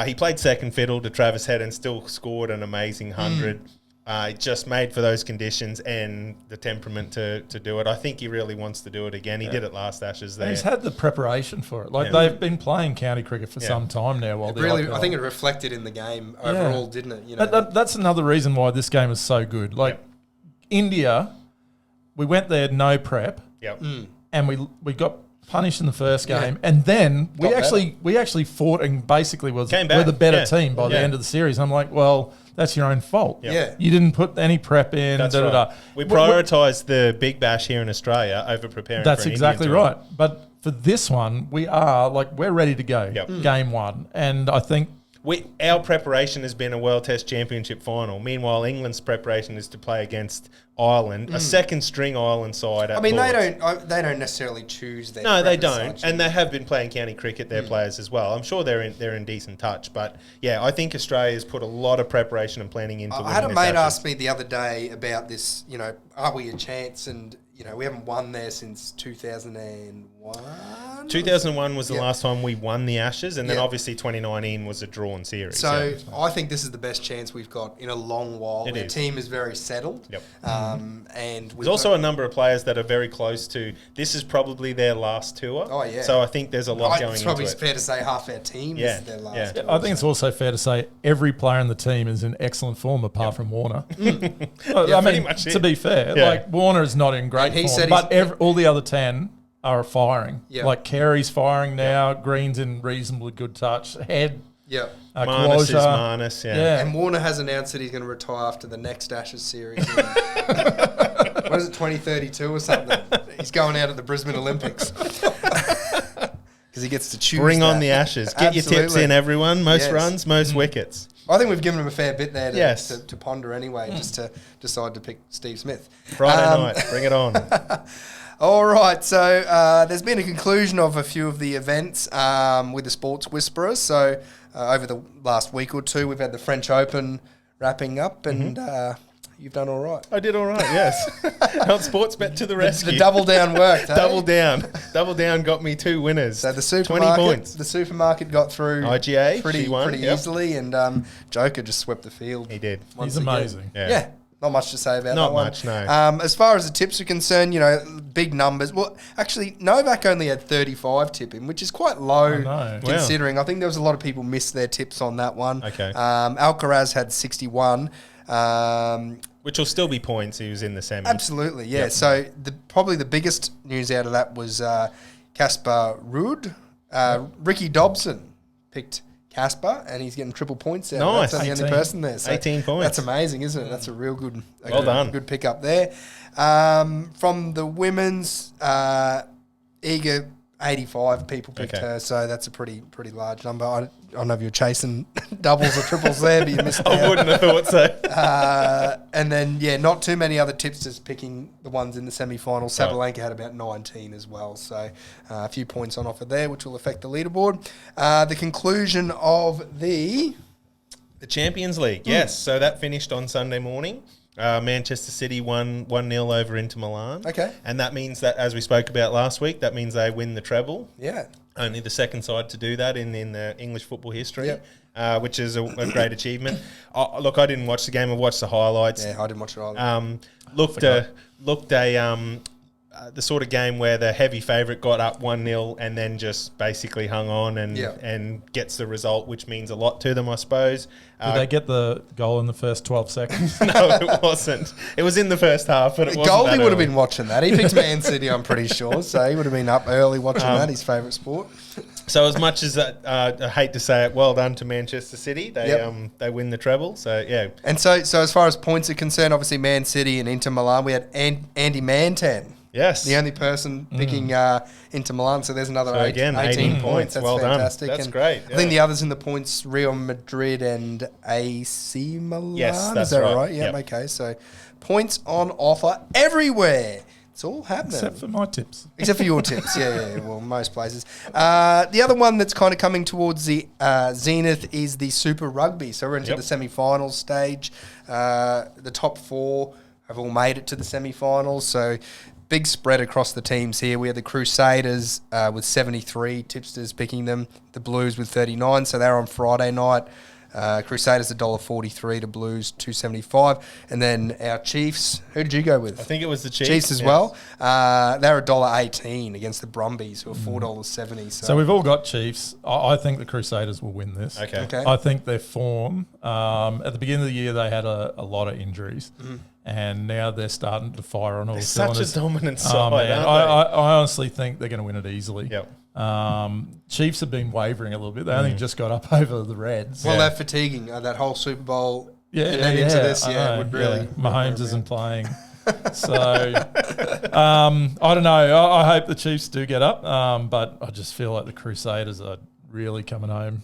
He played second fiddle to Travis Head and still scored an amazing 100. Just made for those conditions and the temperament to do it. I think he really wants to do it again. He did it last Ashes there. And he's had the preparation for it. Like they've been playing county cricket for some time now. While I think it reflected in the game overall, didn't it? You know, that's another reason why this game is so good. Like India, we went there no prep, and we got punished in the first game, and then we actually fought and basically were the better team by the end of the series. I'm like, well, that's your own fault. You didn't put any prep in. That's right. We prioritised the Big Bash here in Australia over preparing. That's for an exactly Indian right. But for this one, we're ready to go. Game one, and I think. Our preparation has been a World Test Championship final. Meanwhile, England's preparation is to play against Ireland, a second-string Ireland side. I mean, they don't necessarily choose their. No, they don't, and they have been playing county cricket. Their players as well. I'm sure they're in decent touch, but yeah, I think Australia's put a lot of preparation and planning into. I had a mate ask me the other day about this. You know, are we a chance? And we haven't won there since 2001. 2001 was the last time we won the Ashes, and then obviously 2019 was a drawn series. So I think this is the best chance we've got in a long while. The team is very settled. And there's also a number of players that are very close to. This is probably their last tour. Oh yeah. So I think there's a lot going into it. It's probably fair to say half our team is their last tour. I think it's also fair to say every player in the team is in excellent form apart from Warner. I mean, to be fair, like Warner is not in great form, but all the other 10 are firing. Like Carey's firing now. Green's in reasonably good touch. Head. Marnus is Marnus, And Warner has announced that he's going to retire after the next Ashes series. What is it, 2032 or something? He's going out at the Brisbane Olympics. Because he gets to choose. Bring on the Ashes. Get your tips in, everyone. Most runs, most wickets. I think we've given him a fair bit there to ponder anyway, just to decide to pick Steve Smith. Friday night, bring it on. All right, so there's been a conclusion of a few of the events with the Sports Whisperers. So over the last week or two, we've had the French Open wrapping up, and you've done all right. I did all right, yes. Held Sportsbet to the rescue. The double down worked, Double down got me 2 winners. So the supermarket, 20 points. The supermarket got through IGA, pretty easily, and Joker just swept the field. He did. He's amazing. Yeah. Not much to say about that one. Not much, no. As far as the tips are concerned, big numbers. Well, actually, Novak only had 35 tipping, which is quite low considering. Wow. I think there was a lot of people missed their tips on that one. Okay. Alcaraz had 61. Which will still be points. He was in the semi. Absolutely, yeah. Yep. So probably the biggest news out of that was Casper Ruud. Ricky Dobson picked Casper, and he's getting triple points out. Nice. That's the only person there. So 18 points. That's amazing, isn't it? That's a real good, good pick up there. From the women's, Iga 85 people picked her, so that's a pretty large number. I don't know if you're chasing doubles or triples there, but you missed out. I wouldn't have thought so. And then, not too many other tipsters picking the ones in the semi-final. Sabalenka had about 19 as well, so a few points on offer there, which will affect the leaderboard. The conclusion of the Champions League, yes. So that finished on Sunday morning. Manchester City won 1-0 over Inter Milan. Okay. And that means that, as we spoke about last week, that means they win the treble. Yeah. Only the second side to do that in the English football history, which is a great achievement. Look, I didn't watch the game. I watched the highlights. Yeah, I didn't watch it either. Looked the sort of game where the heavy favourite got up 1-0 and then just basically hung on and gets the result, which means a lot to them, I suppose. Did they get the goal in the first 12 seconds? No, it wasn't. It was in the first half, but it wasn't. Goldie would have been watching that. He picked Man City, I'm pretty sure, so he would have been up early watching that, his favourite sport. So as much as I hate to say it, well done to Manchester City. They win the treble. So, yeah. And so as far as points are concerned, obviously Man City and Inter Milan, we had Andy Mantan. Yes. The only person picking Inter Milan, so there's another 18 points. That's well fantastic. Done. That's and great. I think the others in the points, Real Madrid and AC Milan. Yes, that's Is that right. right? Yep. Okay, so points on offer everywhere. It's all happening. Except for my tips. Except for your tips, yeah, well, most places. The other one that's kind of coming towards the zenith is the Super Rugby. So we're into the semi-final stage. The top four have all made it to the semi-finals, so big spread across the teams here. We had the Crusaders with 73 tipsters picking them, the Blues with 39, so they're on Friday night. Crusaders $1.43 to Blues $2.75, and then our Chiefs. Who did you go with? I think it was the Chiefs. Chiefs as well. They're $1.18 against the Brumbies, who are $4.70. So we've all got Chiefs. I think the Crusaders will win this. Okay. I think their form at the beginning of the year they had a lot of injuries. And now they're starting to fire on all cylinders. Such a dominant side, Oh, man. aren't I honestly think they're going to win it easily. Yep. Chiefs have been wavering a little bit. They only just got up over the Reds. Well, they're fatiguing. That whole Super Bowl Yeah, and then into this, I would know, really... Mahomes isn't playing. So, I don't know. I hope the Chiefs do get up, but I just feel like the Crusaders are really coming home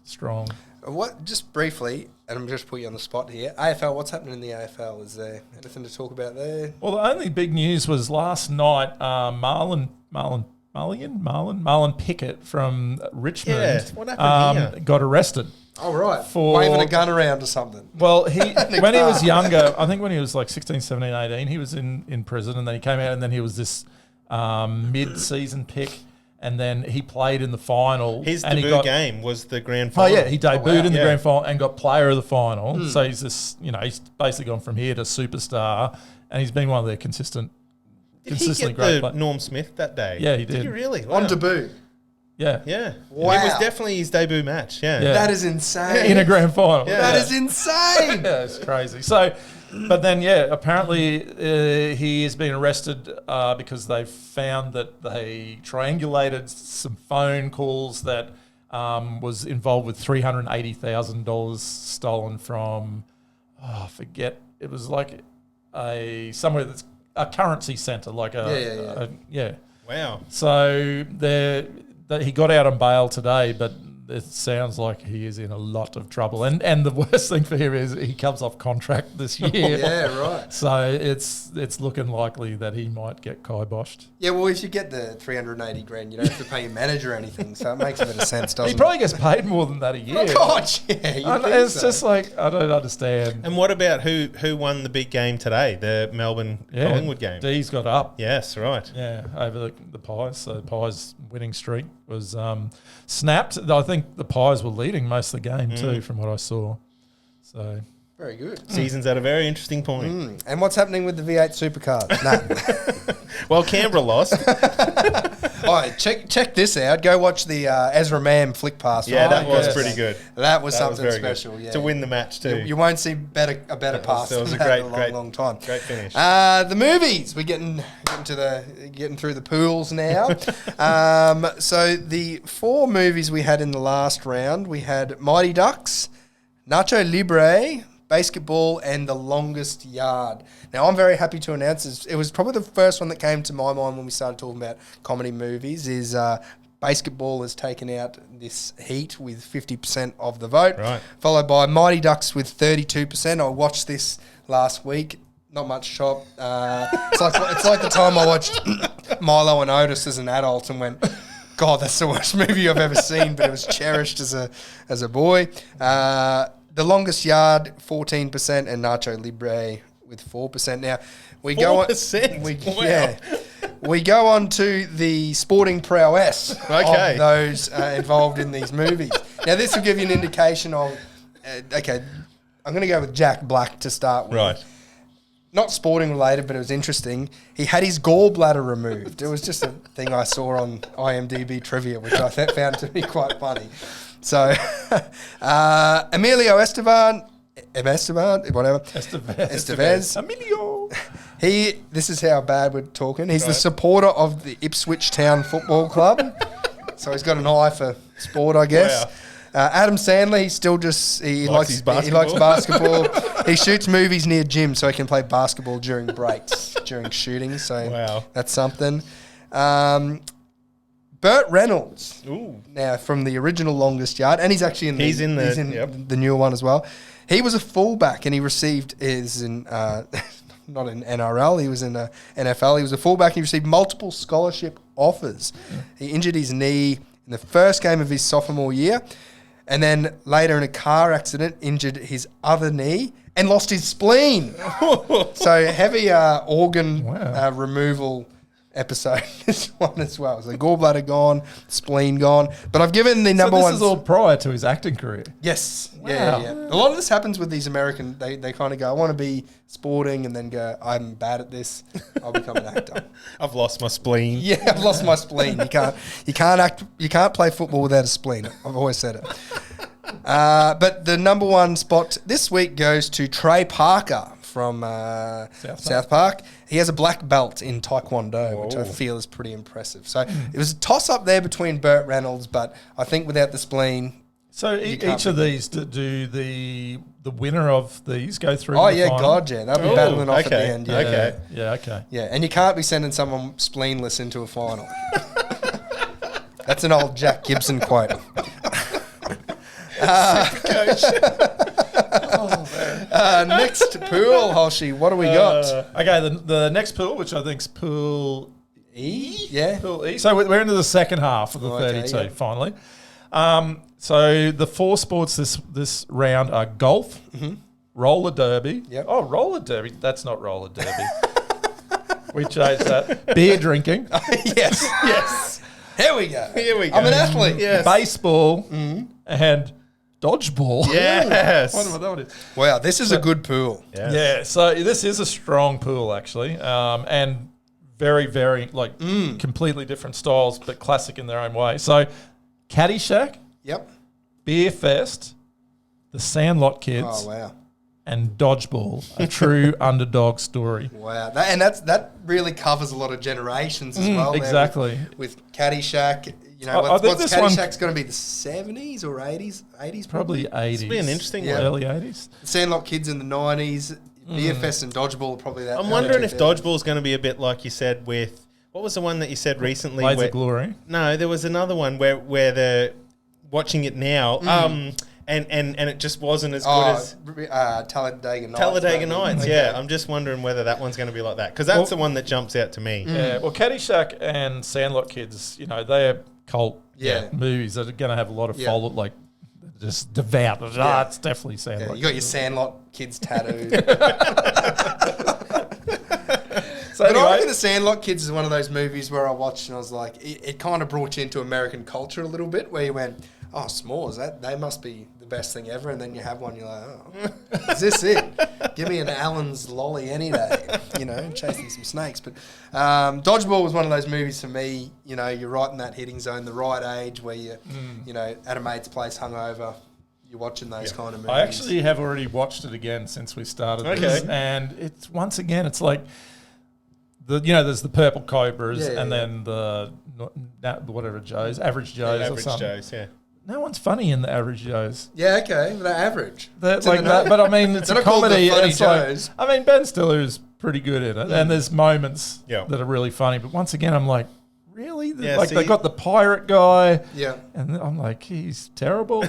strong. What? Just briefly, and I'm just put you on the spot here. AFL, what's happening in the AFL? Is there anything to talk about there? Well, the only big news was last night, Marlon Pickett from Richmond what happened here? got arrested. Oh, right. For waving a gun around or something. Well, when he was younger, I think when he was like 16, 17, 18, he was in prison, and then he came out, and then he was this mid-season pick, and then he played in the final. His and debut game was the grand final. Oh, yeah, he debuted in the Yeah. grand final and got player of the final. So he's this, he's basically gone from here to superstar, and he's been one of their consistently Did he get great the players. Norm Smith that day? Yeah, he did. Did he really? On Wow. debut. Yeah. Yeah. Wow. It was definitely his debut match. Yeah. Yeah. That is insane. In a grand final. Yeah. That is insane. Yeah, it's crazy. So, but then, apparently he has been arrested because they found that they triangulated some phone calls that was involved with $380,000 stolen from, I forget, it was like somewhere that's a currency centre, like yeah. Wow. So he got out on bail today, but it sounds like he is in a lot of trouble. And the worst thing for him is he comes off contract this year. Yeah, right. So it's looking likely that he might get kiboshed. Yeah, well, if you get the 380 grand, you don't have to pay your manager or anything, so it makes a bit of sense, doesn't He it? probably gets paid more than that a year. Oh, God, yeah. you'd think It's so. just like, I don't understand. And what about who won the big game today? The Melbourne Collingwood game. D's got up. Yes, right. Yeah, over the Pies. So the Pies' winning streak was snapped. I think the Pies were leading most of the game too, from what I saw. So Very good. Season's at a very interesting point. And what's happening with the V8 supercars? Nah. Well, Canberra lost. All right, check this out. Go watch the Ezra Mam flick pass. Yeah, that was Yes. pretty good. That was That was something very good. special. Yeah. To win the match too. You won't see a better pass. that was than a that in great, long time. Great finish. The movies. We're getting through the pools now. So the 4 movies we had in the last round, we had Mighty Ducks, Nacho Libre, basketball, and the longest yard. Now, I'm very happy to announce it was probably the first one that came to my mind when we started talking about comedy movies is basketball has taken out this heat with 50% of the vote, followed by Mighty Ducks with 32%. I watched this last week. Not much chop. It's like the time I watched Milo and Otis as an adult and went, God, that's the worst movie I've ever seen, but it was cherished as a boy. The Longest Yard, 14%, and Nacho Libre with 4%. Now, we 4%? Go on... Wow. Yeah. We go on to the sporting prowess of those involved in these movies. Now, this will give you an indication of... okay, I'm going to go with Jack Black to start with. Right. Not sporting related, but it was interesting. He had his gallbladder removed. It was just a thing I saw on IMDb trivia, which I found to be quite funny. So, Emilio Estevez, Emilio. This is how bad we're talking. He's the supporter of the Ipswich Town Football Club. So he's got an eye for sport, I guess. Wow. Adam Sandler, he likes basketball. He shoots movies near gym so he can play basketball during breaks, during shooting. So that's something. Burt Reynolds, now from the original Longest Yard, and he's actually in the newer one as well. He was a fullback and he received not in NRL, he was in NFL. He was a fullback and he received multiple scholarship offers. He injured his knee in the first game of his sophomore year. And then later in a car accident, injured his other knee and lost his spleen. So heavy organ removal episode, this one as well. So gallbladder gone, spleen gone. But I've given the number one... So this is all prior to his acting career? Yes. Wow. Yeah. A lot of this happens with these American... They kind of go, I want to be sporting, and then go, I'm bad at this. I'll become an actor. I've lost my spleen. Yeah, I've lost my spleen. You can't play football without a spleen. I've always said it. But the number one spot this week goes to Trey Parker from South Park. He has a black belt in Taekwondo, which I feel is pretty impressive. So it was a toss-up there between Burt Reynolds, but I think without the spleen... So each of these, do the winner of these go through? Oh, yeah, God, yeah. They'll be battling off at the end. Yeah. Okay. Yeah, and you can't be sending someone spleenless into a final. That's an old Jack Gibson quote. Next pool, Holshi, what do we got? Okay, the next pool, which I think is Pool E. Yeah. Pool E. So we're into the second half of the 32, finally. So the four sports this round are golf, roller derby. Yep. Oh, roller derby. That's not roller derby. We changed that. Beer drinking. Yes. Here we go. I'm an athlete. Yes. Baseball and dodgeball. Yes. I wonder what that is. Wow, this is a good pool. Yes. Yeah, so this is a strong pool, actually. And very, very, completely different styles, but classic in their own way. So Caddyshack. Yep. Beer Fest, The Sandlot Kids. Oh, wow. And Dodgeball, a true underdog story. Wow. That really covers a lot of generations as well. Exactly. With Caddyshack, what's Caddyshack's going to be, the 70s or 80s? 80s probably 80s. It's been an interesting one. Early 80s. The Sandlot Kids in the 90s. Beer Fest and Dodgeball are probably that. I'm wondering if Dodgeball's going to be a bit like you said with... What was the one that you said recently? Blades of Glory. No, there was another one where the... Watching it now, and it just wasn't as good as Talladega Nights. Talladega Nights, yeah. I'm just wondering whether that one's going to be like that because that's the one that jumps out to me. Yeah, well, Caddyshack and Sandlot Kids, they're cult movies that are going to have a lot of follow, like just devout. Yeah. It's definitely Sandlot. You got your Sandlot Kids tattoo. So but anyway, I reckon The Sandlot Kids is one of those movies where I watched and I was like, it kind of brought you into American culture a little bit, where you went, oh, s'mores, they must be the best thing ever. And then you have one, you're like, oh, is this it? Give me an Allen's lolly any day, chasing some snakes. But Dodgeball was one of those movies for me, you're right in that hitting zone, the right age where you, at a mate's place hungover, you're watching those kind of movies. I actually have already watched it again since we started this. And it's, once again, it's like, there's the Purple Cobras and then the whatever Joes, Average Joes or something. Joes, yeah. no one's funny in the average Joes. Yeah, okay, they're average. But I mean, it's They're a not called the comedy. funny It's like, Joes. I mean, Ben Stiller is pretty good in it, and there's moments Yeah. that are really funny. But once again, I'm like, really? Yeah, like see- they got the pirate guy, Yeah. and I'm like, he's terrible.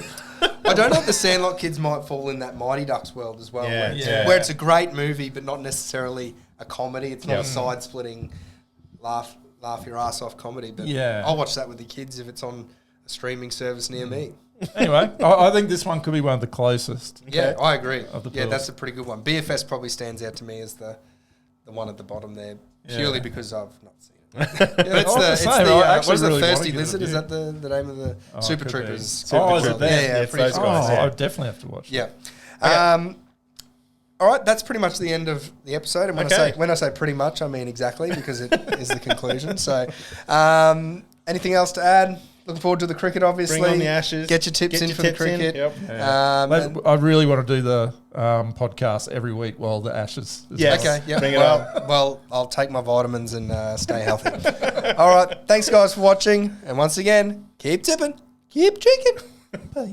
I don't know if the Sandlot kids might fall in that Mighty Ducks world as well, Yeah, where it's a great movie, but not necessarily a comedy. It's not Yeah. a side-splitting, laugh your ass off comedy. But Yeah. I'll watch that with the kids if it's on a streaming service near me. Anyway, I think this one could be one of the closest. Yeah, I agree. Of the Yeah, bills. that's a pretty good one. BFS probably stands out to me as the one at the bottom there, purely because I've not seen it. But it's I the, was it's the same. the I actually what is it, really wanna Thirsty give it a Lizard? Is review. that the name of the Super could be. Troopers? Super is it Troopers. that? Yeah, It's pretty those cool. guys, Oh, yeah. I definitely have to watch. Yeah. Okay. All right, that's pretty much the end of the episode. And Okay. when I say pretty much, I mean exactly because it is the conclusion. So, anything else to add? Looking forward to the cricket, obviously. Bring on the Ashes. Get your tips in for the cricket. Yep. And- I really want to do the podcast every week while the Ashes. Is Yes. okay, yeah. Bring it Well, I'll take my vitamins and stay healthy. All right, thanks guys for watching, and once again, keep tipping, keep drinking.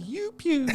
Pew pew.